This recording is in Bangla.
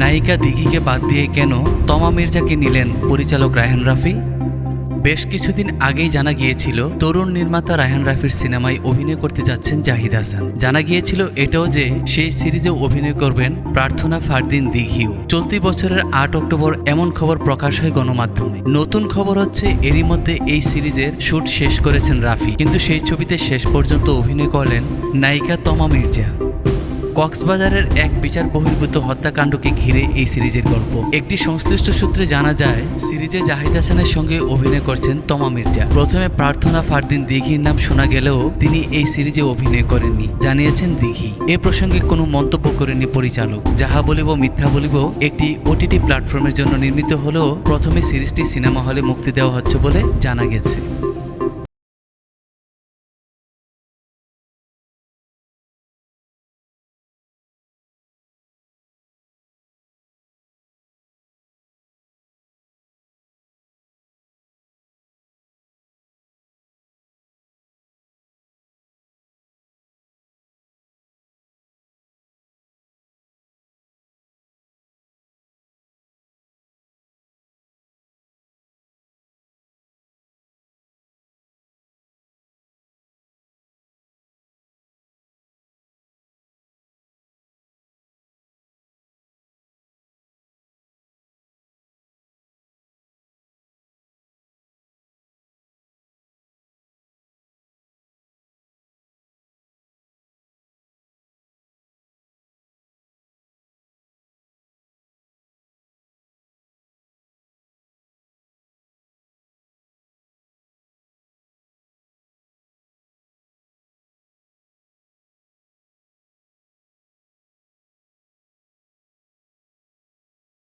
নায়িকা দিঘিকে বাদ দিয়ে কেন তমা মির্জাকে নিলেন পরিচালক রায়হান রাফি? বেশ কিছুদিন আগেই জানা গিয়েছিল তরুণ নির্মাতা রায়হান রাফির সিনেমায় অভিনয় করতে যাচ্ছেন জাহিদ হাসান। জানা গিয়েছিল এটাও যে সেই সিরিজে অভিনয় করবেন প্রার্থনা ফারদিন দিঘিও। চলতি বছরের ৮ অক্টোবর এমন খবর প্রকাশ হয় গণমাধ্যমে। নতুন খবর হচ্ছে এরই মধ্যে এই সিরিজের শুট শেষ করেছেন রাফি, কিন্তু সেই ছবিতে শেষ পর্যন্ত অভিনয় করলেন নায়িকা তমা মির্জা। কক্সবাজারের এক বিচার বহির্ভূত হত্যাকাণ্ডকে ঘিরে এই সিরিজের গল্প। একটি সংশ্লিষ্ট সূত্রে জানা যায় সিরিজে জাহিদ হাসানের সঙ্গে অভিনয় করছেন তমা মির্জা। প্রথমে প্রার্থনা ফারদিন দিঘির নাম শোনা গেলেও তিনি এই সিরিজে অভিনয় করেননি, জানিয়েছেন দিঘি। এ প্রসঙ্গে কোনো মন্তব্য করেননি পরিচালক। যাহা বলিব মিথ্যা বলিব একটি ওটিটি প্ল্যাটফর্মের জন্য নির্মিত হলেও প্রথমে সিরিজটি সিনেমা হলে মুক্তি দেওয়া হচ্ছে বলে জানা গেছে।